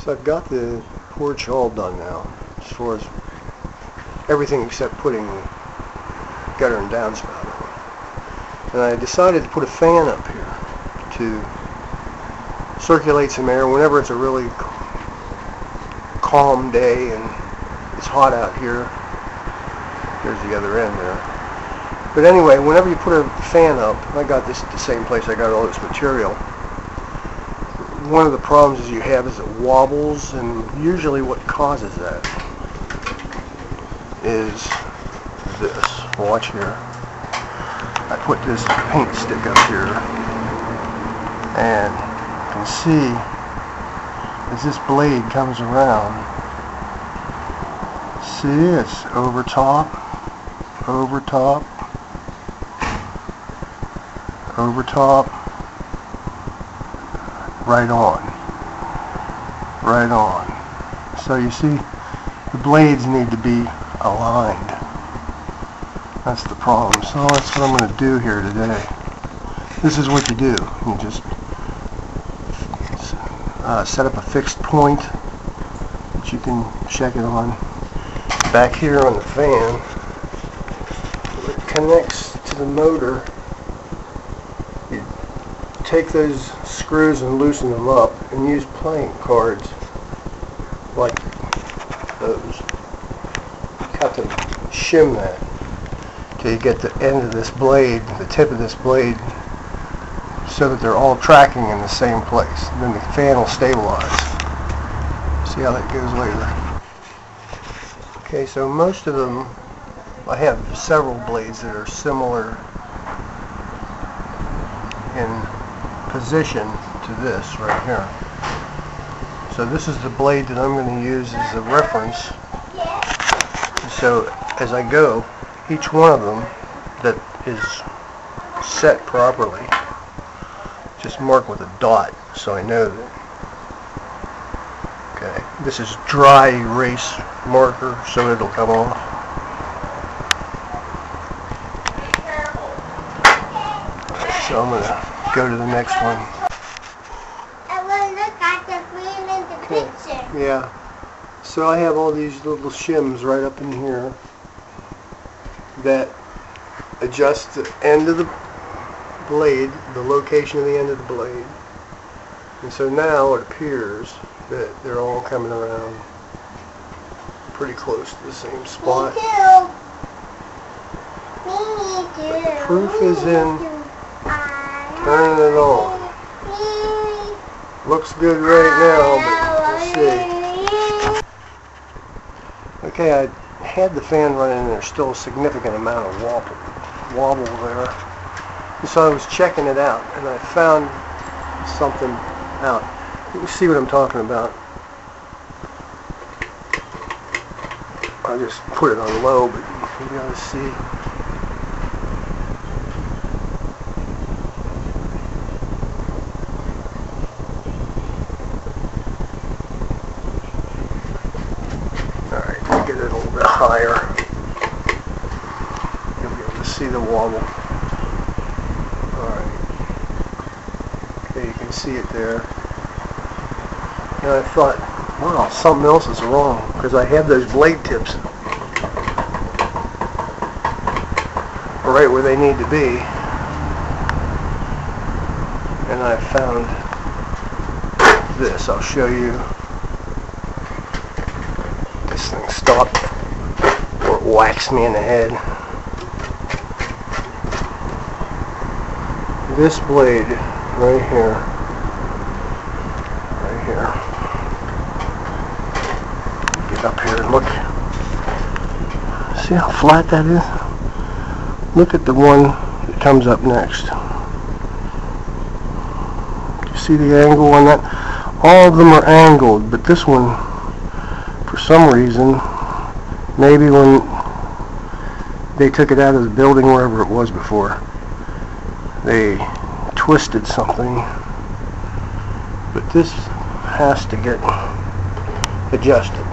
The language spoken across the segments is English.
So I've got the porch all done now, as far as everything except putting gutter and downspout on. And I decided to put a fan up here to circulate some air whenever it's a really calm day and it's hot out here. There's the other end there. But anyway, whenever you put a fan up, I got this at the same place I got all this material. One of the problems you have is it wobbles, and usually what causes that is this. Watch here. I put this paint stick up here, and you can see as this blade comes around, see, it's over top, over top, over top, right on, right on. So you see, the blades need to be aligned. That's the problem. So that's what I'm going to do here today. This is what you do. You just set up a fixed point that you can check it on. Back here on the fan, it connects to the motor. You take those screws and loosen them up and use playing cards like those. You have to shim that till you get the end of this blade, the tip of this blade, so that they're all tracking in the same place. And then the fan will stabilize. See how that goes later. Okay, so most of them, I have several blades that are similar in position to this right here. So this is the blade that I'm going to use as a reference. So as I go, each one of them that is set properly, just mark with a dot so I know that. Okay, this is dry erase marker, so it'll come off. So I'm going to go to the next one. I want to look at the frame in the picture. Yeah. So I have all these little shims right up in here that adjust the end of the blade, the location of the end of the blade. And so now it appears that they're all coming around pretty close to the same spot. Me too. Me too. But the proof is in turning it on. Looks good right now, but we'll see. Okay, I had the fan running and there's still a significant amount of wobble there. And so I was checking it out and I found something out. You can see what I'm talking about. I'll just put it on low, but you'll be able to see. Alright, let me get it a little bit higher. You'll be able to see the wobble. Alright. Okay, you can see it there. And I thought, wow, something else is wrong, because I have those blade tips right where they need to be. And I found this. I'll show you. This thing stopped or it whacked me in the head. This blade right here. Right here. Get up here and look. See how flat that is? Look at the one that comes up next. Do you see the angle on that? All of them are angled, but this one, for some reason, maybe when they took it out of the building wherever it was before, they twisted something. But this has to get adjusted.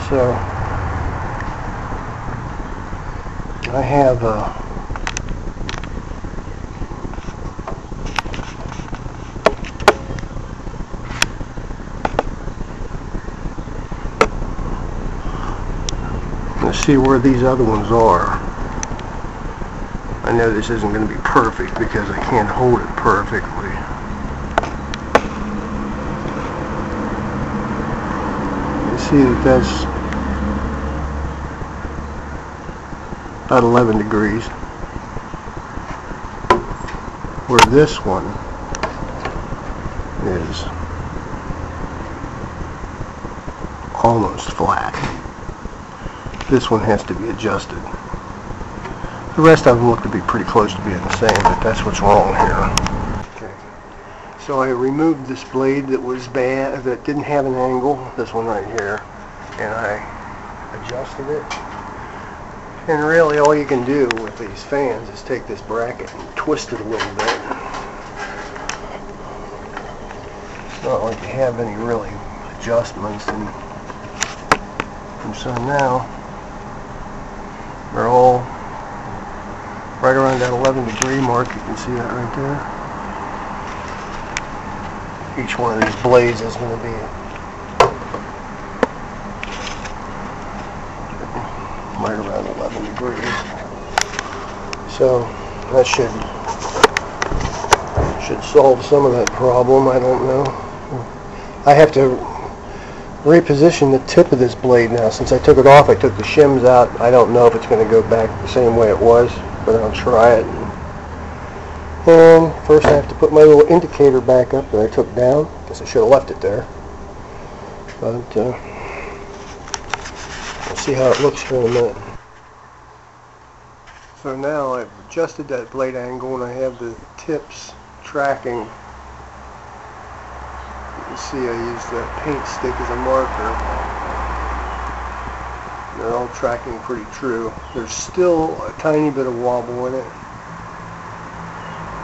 So I have to see where these other ones are. I know this isn't going to be perfect because I can't hold it perfectly. You see that that's about 11 degrees. Where this one is almost flat. This one has to be adjusted. The rest of them look to be pretty close to being the same, but that's what's wrong here. Okay. So I removed this blade that was bad, that didn't have an angle, this one right here, and I adjusted it. And really all you can do with these fans is take this bracket and twist it a little bit. It's not like you have any really adjustments. And so now they're all right around that 11 degree mark. You can see that right there. Each one of these blades is going to be right around 11 degrees. So that should solve some of that problem. I don't know. I have to reposition the tip of this blade now. Since I took it off, I took the shims out. I don't know if it's going to go back the same way it was, but I'll try it. And first I have to put my little indicator back up that I took down. Guess I should have left it there. But we'll see how it looks here in a minute. So now I've adjusted that blade angle and I have the tips tracking. You can see I used that paint stick as a marker. They're all tracking pretty true. There's still a tiny bit of wobble in it,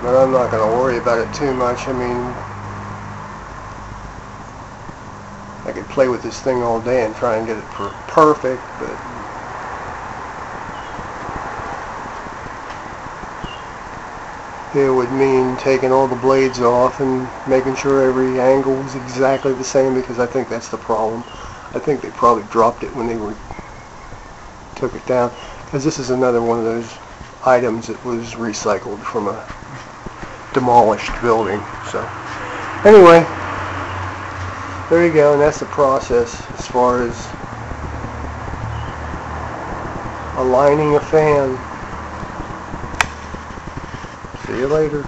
but I'm not going to worry about it too much. I mean, I could play with this thing all day and try and get it perfect, but it would mean taking all the blades off and making sure every angle is exactly the same, because I think that's the problem. I think they probably dropped it when they took it down, because this is another one of those items that was recycled from a demolished building. So anyway, there you go, and that's the process as far as aligning a fan. See you later.